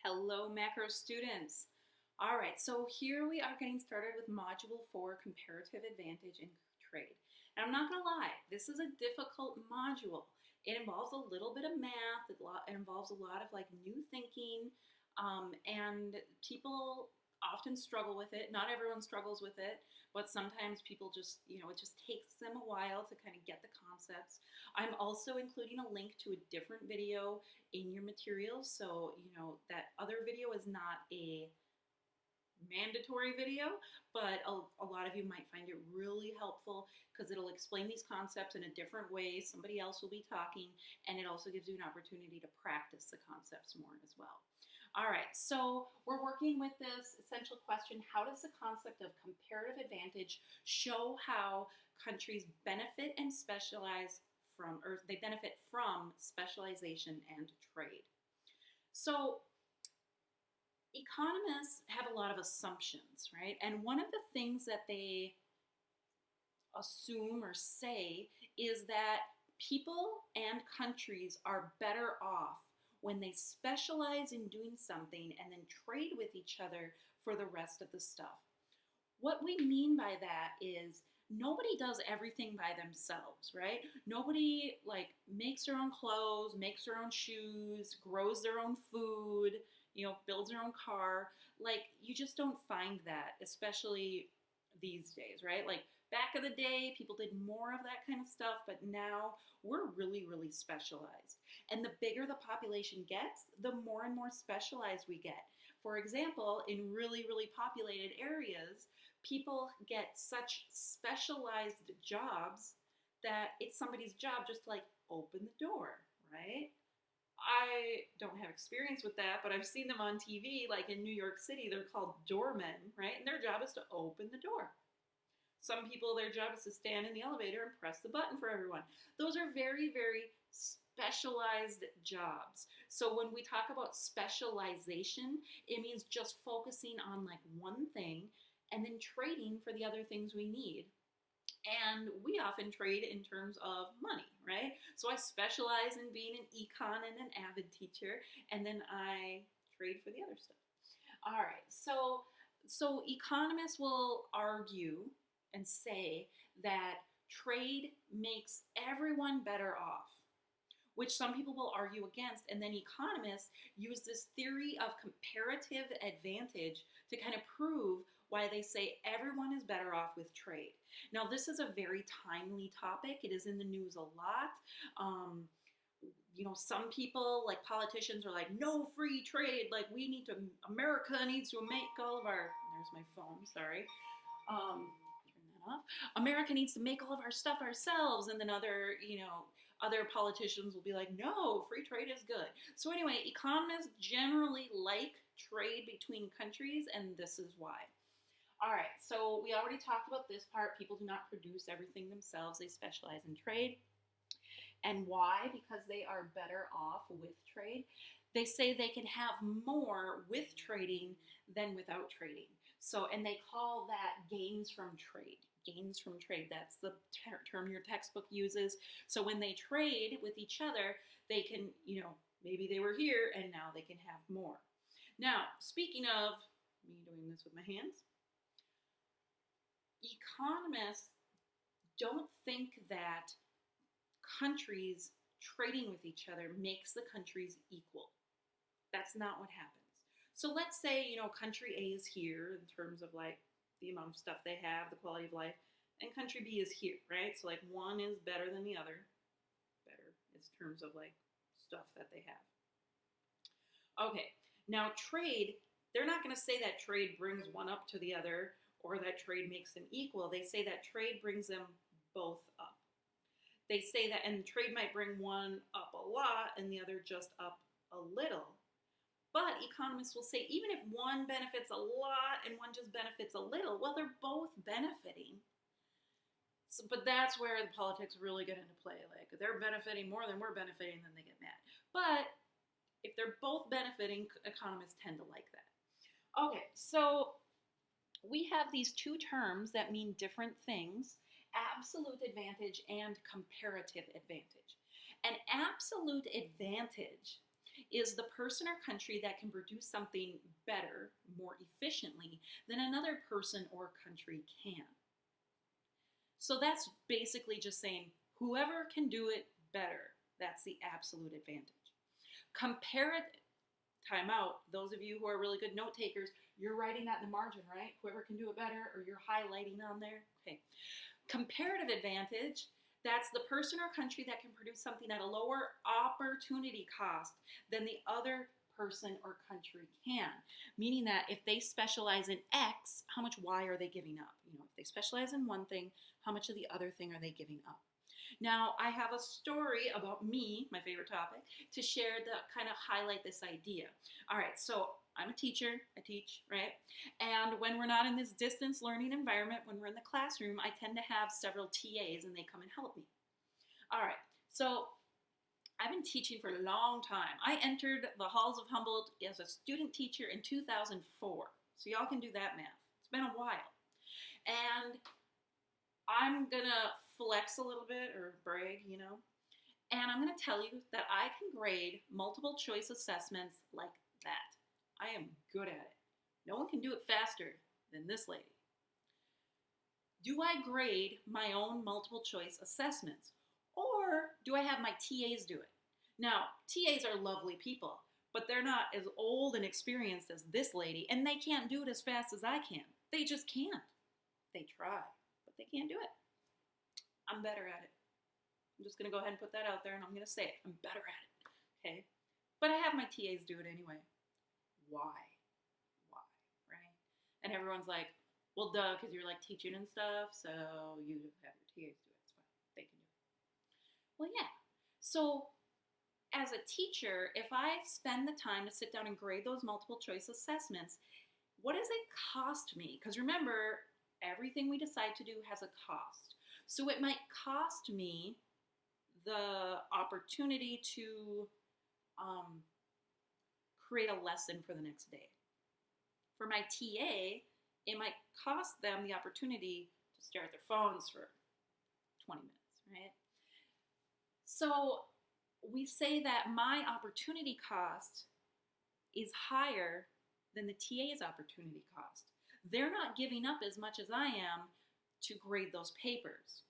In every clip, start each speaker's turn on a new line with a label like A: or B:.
A: Hello, macro students. All right, so here we are getting started with Module 4, Comparative Advantage in Trade. And I'm not going to lie, this is a difficult module. It involves a little bit of math, it involves a lot of new thinking, and people often struggle with it. Not everyone struggles with it, but sometimes people just, it just takes them a while to kind of get the concepts. I'm also including a link to a different video in your materials. So, that other video is not a mandatory video, but a lot of you might find it really helpful because it'll explain these concepts in a different way. Somebody else will be talking, and it also gives you an opportunity to practice the concepts more as well. All right, so we're working with this essential question: how does the concept of comparative advantage show how countries benefit and specialize from, or they benefit from specialization and trade? So economists have a lot of assumptions, right? And one of the things that they assume or say is that people and countries are better off when they specialize in doing something and then trade with each other for the rest of the stuff. What we mean by that is nobody does everything by themselves, right? Nobody makes their own clothes, makes their own shoes, grows their own food, builds their own car. You just don't find that, especially these days, right? Back in the day, people did more of that kind of stuff, but now we're really, really specialized. And the bigger the population gets, the more and more specialized we get. For example, in really, really populated areas, people get such specialized jobs that it's somebody's job just to open the door, right? I don't have experience with that, but I've seen them on TV, in New York City, they're called doormen, right? And their job is to open the door. Some people, their job is to stand in the elevator and press the button for everyone. Those are very, very specialized jobs. So when we talk about specialization, it means just focusing on one thing and then trading for the other things we need. And we often trade in terms of money, right? So I specialize in being an econ and an avid teacher, and then I trade for the other stuff. All right, so economists will argue and say that trade makes everyone better off, which some people will argue against. And then economists use this theory of comparative advantage to kind of prove why they say everyone is better off with trade. Now, this is a very timely topic. It is in the news a lot. Some people, politicians, are no free trade. America needs to make all of our, there's my phone, sorry. Turn that off. America needs to make all of our stuff ourselves. And then other politicians will be no, free trade is good. So anyway, economists generally like trade between countries, and this is why. All right, so we already talked about this part. People do not produce everything themselves. They specialize in trade. And why? Because they are better off with trade. They say they can have more with trading than without trading. So, and they call that gains from trade. Gains from trade. That's the term your textbook uses. So when they trade with each other, they can, maybe they were here and now they can have more. Now, speaking of me doing this with my hands, economists don't think that countries trading with each other makes the countries equal. That's not what happens. So let's say, country A is here in terms of the amount of stuff they have, the quality of life, and country B is here, right? So one is better than the other. Better in terms of stuff that they have. Okay, now trade, they're not going to say that trade brings one up to the other or that trade makes them equal. They say that trade brings them both up. They say that, and trade might bring one up a lot and the other just up a little. But economists will say even if one benefits a lot and one just benefits a little, well, they're both benefiting. So, but that's where the politics really get into play. They're benefiting more than we're benefiting, then they get mad. But if they're both benefiting, economists tend to like that. Okay, so we have these two terms that mean different things: absolute advantage and comparative advantage. An absolute advantage is the person or country that can produce something better, more efficiently than another person or country can. So that's basically just saying whoever can do it better, that's the absolute advantage. Comparative, time out, those of you who are really good note takers, you're writing that in the margin, right? Whoever can do it better, or you're highlighting on there. Okay. Comparative advantage, that's the person or country that can produce something at a lower opportunity cost than the other person or country can. Meaning that if they specialize in X, how much Y are they giving up? You know, if they specialize in one thing, how much of the other thing are they giving up? Now, I have a story about me, my favorite topic, to share that kind of highlight this idea. All right, so I'm a teacher, I teach, right? And when we're not in this distance learning environment, when we're in the classroom, I tend to have several TAs and they come and help me. All right, so I've been teaching for a long time. I entered the halls of Humboldt as a student teacher in 2004. So y'all can do that math. It's been a while. And I'm gonna flex a little bit or brag, you know, and I'm gonna tell you that I can grade multiple choice assessments like that. I am good at it. No one can do it faster than this lady. Do I grade my own multiple choice assessments, or do I have my TAs do it? Now, TAs are lovely people, but they're not as old and experienced as this lady, and they can't do it as fast as I can. They just can't. They try, but they can't do it. I'm better at it. I'm just going to go ahead and put that out there, and I'm going to say it. I'm better at it, okay? But I have my TAs do it anyway. Why? Why, right? And everyone's like, well, duh, because you're like teaching and stuff, so you have your TAs do it. It's fine. They can do it. Well, yeah. So as a teacher, if I spend the time to sit down and grade those multiple choice assessments, what does it cost me? Because remember, everything we decide to do has a cost. So it might cost me the opportunity to create a lesson for the next day. For my TA, it might cost them the opportunity to stare at their phones for 20 minutes, right? So we say that my opportunity cost is higher than the TA's opportunity cost. They're not giving up as much as I am to grade those papers.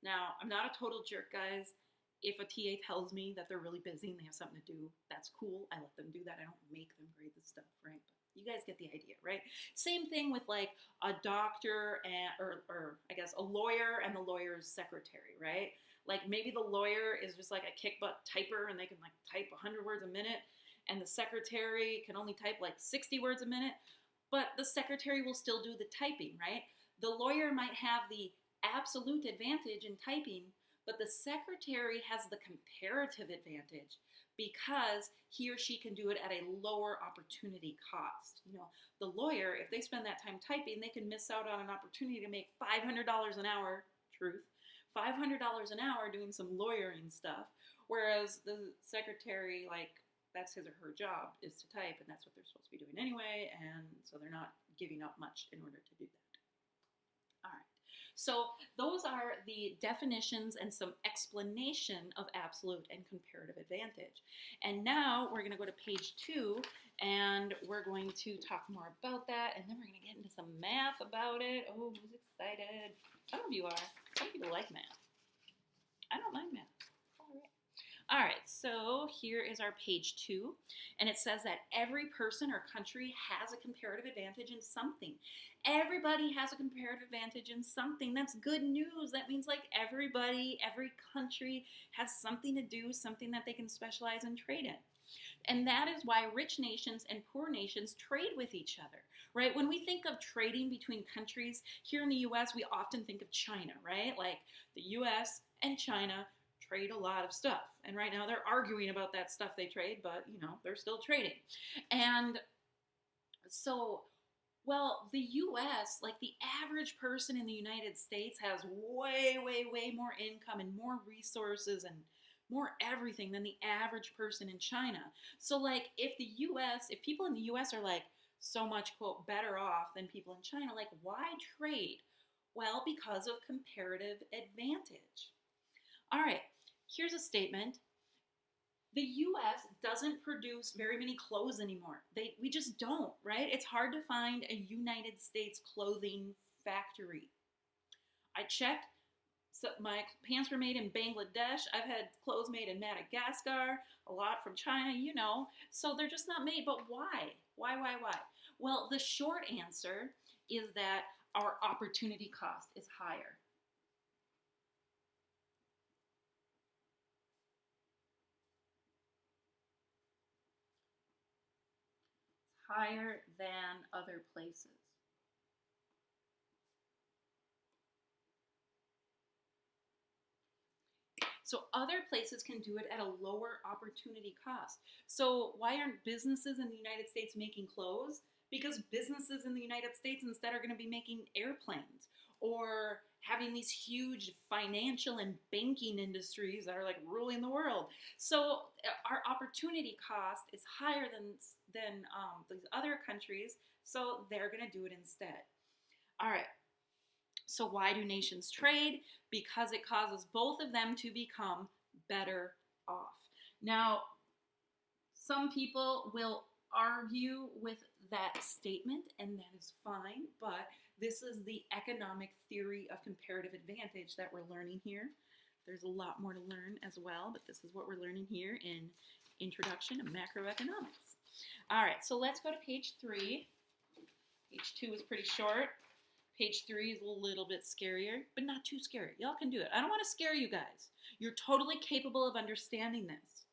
A: Now, I'm not a total jerk, guys. If a TA tells me that they're really busy and they have something to do, that's cool. I let them do that. I don't make them grade the stuff, right? But you guys get the idea, right? Same thing with like a doctor and, or I guess a lawyer and the lawyer's secretary, right? Like maybe the lawyer is just like a kick butt typer and they can like type 100 words a minute, and the secretary can only type like 60 words a minute, but the secretary will still do the typing, right? The lawyer might have the absolute advantage in typing, but the secretary has the comparative advantage because he or she can do it at a lower opportunity cost. You know, the lawyer, if they spend that time typing, they can miss out on an opportunity to make $500 an hour, truth, $500 an hour doing some lawyering stuff, whereas the secretary, like, that's his or her job is to type, and that's what they're supposed to be doing anyway, and so they're not giving up much in order to do that. All right. So those are the definitions and some explanation of absolute and comparative advantage. And now we're going to go to page 2, and we're going to talk more about that, and then we're going to get into some math about it. Oh, who's excited? Some of you are. Some people like math. I don't mind math. All right, so here is our page 2, and it says that every person or country has a comparative advantage in something. Everybody has a comparative advantage in something. That's good news. That means like everybody, every country has something to do, something that they can specialize and trade in. And that is why rich nations and poor nations trade with each other, right? When we think of trading between countries, here in the U.S., we often think of China, right? Like the U.S. and China trade a lot of stuff. And right now they're arguing about that stuff they trade, but, you know, they're still trading. And so, well, the U.S., like the average person in the United States has way, way, way more income and more resources and more everything than the average person in China. So, like, if people in the U.S. are, like, so much, quote, better off than people in China, like, why trade? Well, because of comparative advantage. All right, here's a statement. The US doesn't produce very many clothes anymore. We just don't, right? It's hard to find a United States clothing factory. I checked. So my pants were made in Bangladesh. I've had clothes made in Madagascar, a lot from China, you know. So they're just not made. But why? Why? Well, the short answer is that our opportunity cost is higher. Higher than other places. So other places can do it at a lower opportunity cost. So why aren't businesses in the United States making clothes? Because businesses in the United States instead are going to be making airplanes or having these huge financial and banking industries that are like ruling the world. So our opportunity cost is higher than these other countries. So they're going to do it instead. All right. So why do nations trade? Because it causes both of them to become better off. Now, some people will argue with that statement, and that is fine, but this is the economic theory of comparative advantage that we're learning here. There's a lot more to learn as well, but this is what we're learning here in Introduction to Macroeconomics. All right, so let's go to page 3. Page 2 is pretty short. Page 3 is a little bit scarier, but not too scary. Y'all can do it. I don't want to scare you guys. You're totally capable of understanding this.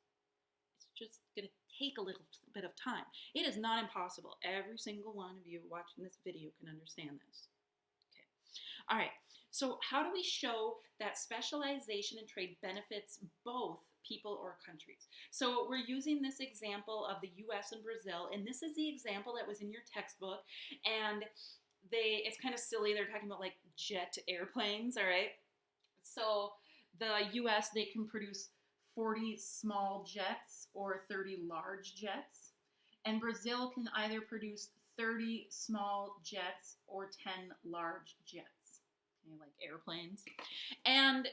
A: It's just going to take a little bit of time. It is not impossible. Every single one of you watching this video can understand this. Okay. All right. So how do we show that specialization in trade benefits both people or countries? So we're using this example of the US and Brazil, and this is the example that was in your textbook, and it's kind of silly. They're talking about like jet airplanes, all right? So the US, they can produce 40 small jets or 30 large jets. And Brazil can either produce 30 small jets or 10 large jets, okay, like airplanes. And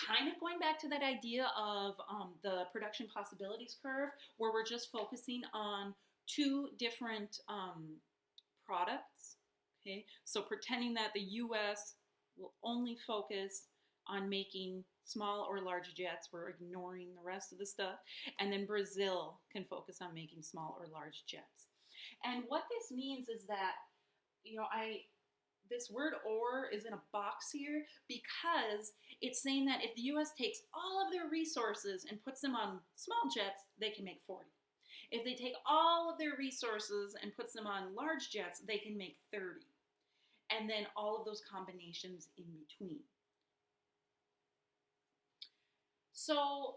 A: kind of going back to that idea of the production possibilities curve, where we're just focusing on two different products. Okay, so pretending that the U.S. will only focus on making small or large jets, we're ignoring the rest of the stuff, and then Brazil can focus on making small or large jets. And what this means is that, this word "or" is in a box here because it's saying that if the U.S. takes all of their resources and puts them on small jets, they can make 40. If they take all of their resources and puts them on large jets, they can make 30. And then all of those combinations in between. So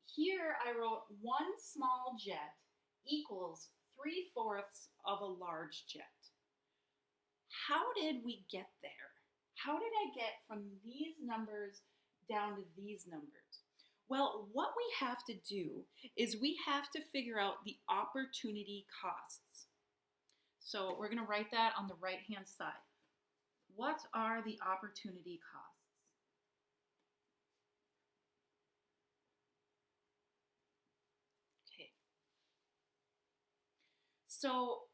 A: here I wrote one small jet equals 3/4 of a large jet. How did we get there? How did I get from these numbers down to these numbers? Well, what we have to do is we have to figure out the opportunity costs. So we're going to write that on the right-hand side. What are the opportunity costs? Okay. So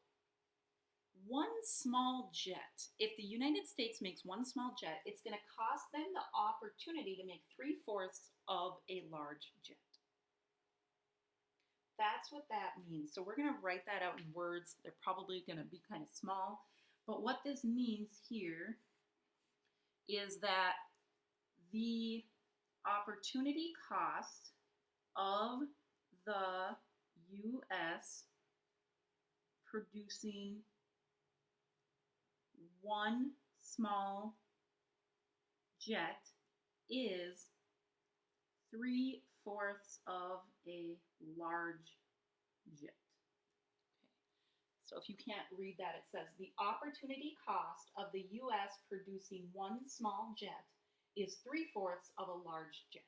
A: one small jet, if the United States makes one small jet, it's going to cost them the opportunity to make 3/4 of a large jet. That's what that means. So we're going to write that out in words. They're probably going to be kind of small. But what this means here is that the opportunity cost of the U.S. producing one small jet is 3/4 of a large jet. Okay. So if you can't read that, it says the opportunity cost of the U.S. producing one small jet is 3/4 of a large jet.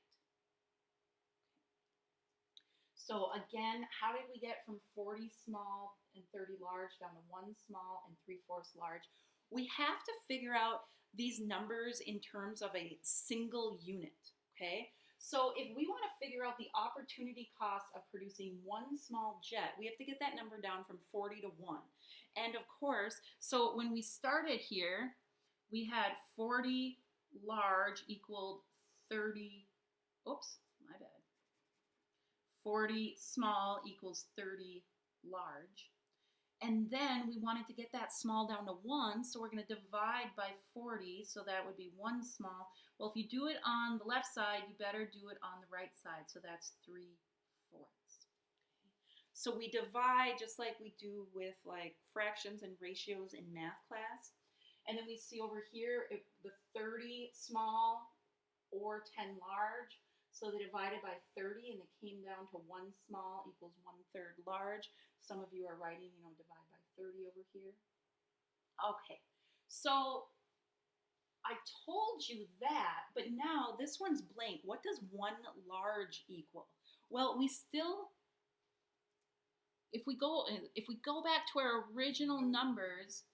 A: So again, how did we get from 40 small and 30 large down to one small and 3/4 large? We have to figure out these numbers in terms of a single unit, okay? So if we want to figure out the opportunity cost of producing one small jet, we have to get that number down from 40 to 1. And of course, so when we started here, we had 40 large equaled 30, oops, my bad. 40 small equals 30 large. And then we wanted to get that small down to 1, so we're going to divide by 40, so that would be 1 small. Well, if you do it on the left side, you better do it on the right side, so that's 3/4. So we divide just like we do with like fractions and ratios in math class. And then we see over here if the 30 small or 10 large. So they divided by 30 and they came down to 1 small equals 1/3 large. Some of you are writing, divide by 30 over here. Okay, so I told you that, but now this one's blank. What does 1 large equal? Well, we still, if we go back to our original numbers,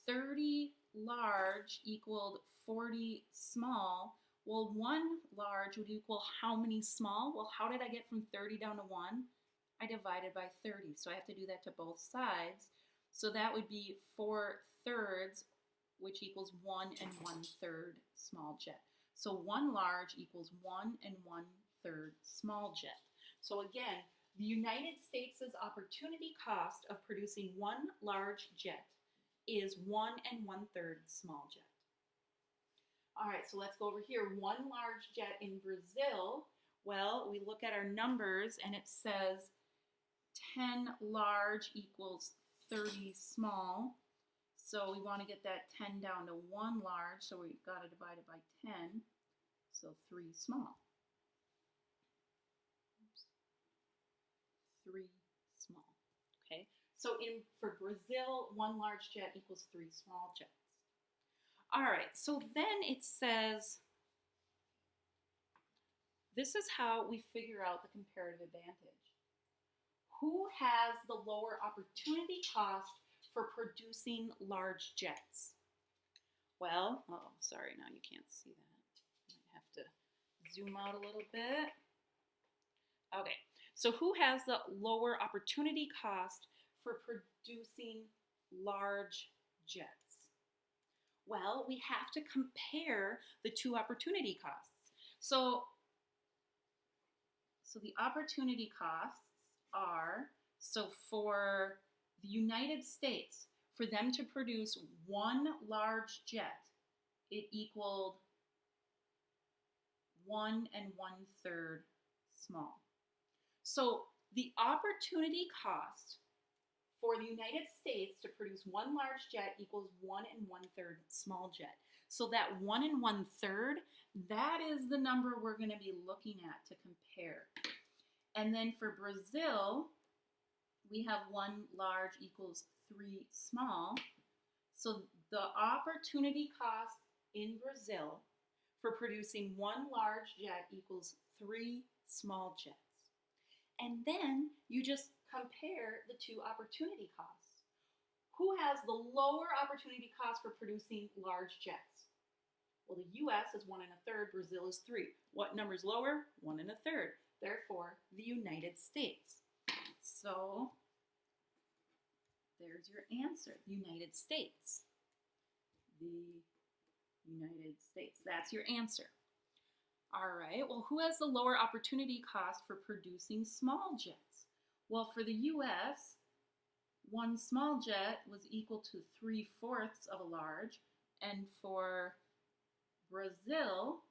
A: 30 large equaled 40 small. Well, 1 large would equal how many small? Well, how did I get from 30 down to 1? I divided by 30, so I have to do that to both sides. So that would be 4/3, which equals 1 1/3 small jet. So 1 large equals 1 1/3 small jet. So again, the United States' opportunity cost of producing 1 large jet is 1 1/3 small jet. All right, so let's go over here. 1 large jet in Brazil. Well, we look at our numbers and it says 10 large equals 30 small. So we want to get that 10 down to 1 large, so we've got to divide it by 10. So 3 small. Oops. 3 small. Okay, so for Brazil, 1 large jet equals 3 small jets. All right, so then it says, this is how we figure out the comparative advantage. Who has the lower opportunity cost for producing large jets? Well, oh, sorry, now you can't see that. I have to zoom out a little bit. Okay, so who has the lower opportunity cost for producing large jets? Well, we have to compare the two opportunity costs. So the opportunity costs are, so for the United States, for them to produce 1 large jet, it equaled 1 1/3 small. So the opportunity cost for the United States to produce 1 large jet equals 1 1/3 small jet. So that 1 1/3, that is the number we're going to be looking at to compare. And then for Brazil, we have 1 large equals 3 small. So the opportunity cost in Brazil for producing 1 large jet equals 3 small jets. And then you just compare the two opportunity costs. Who has the lower opportunity cost for producing large jets? Well, the U.S. is 1 1/3, Brazil is 3. What number is lower? 1 1/3. Therefore, the United States. So there's your answer, United States. The United States. That's your answer. All right, well, who has the lower opportunity cost for producing small jets? Well, for the U.S., 1 small jet was equal to 3/4 of a large, and for Brazil,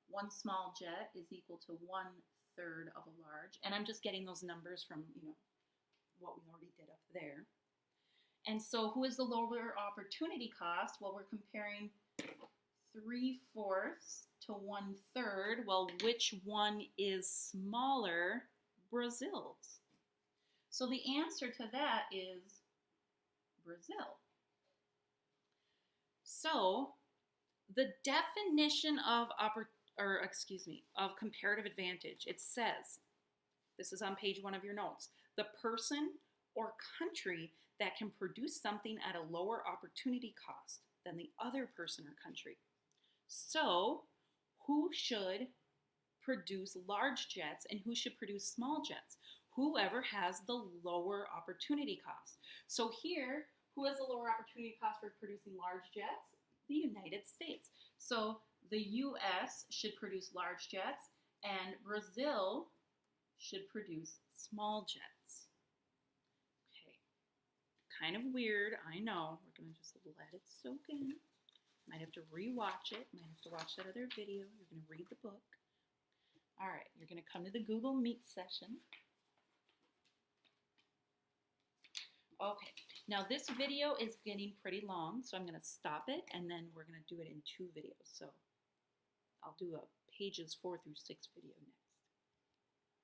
A: 1 small jet is equal to 1/3 of a large. And I'm just getting those numbers from, what we already did up there. And so who is the lower opportunity cost? Well, we're comparing 3/4 to 1/3. Well, which one is smaller? Brazil's. So the answer to that is Brazil. So the definition of comparative advantage, it says, this is on page 1 of your notes, the person or country that can produce something at a lower opportunity cost than the other person or country. So who should produce large jets and who should produce small jets? Whoever has the lower opportunity cost. So here, who has the lower opportunity cost for producing large jets? The United States. So the US should produce large jets and Brazil should produce small jets. Okay, kind of weird, I know. We're gonna just let it soak in. Might have to re-watch it, might have to watch that other video. You're gonna read the book. All right, you're gonna come to the Google Meet session. Okay, now this video is getting pretty long, so I'm gonna stop it and then we're gonna do it in 2 videos. So I'll do a pages 4 through 6 video next.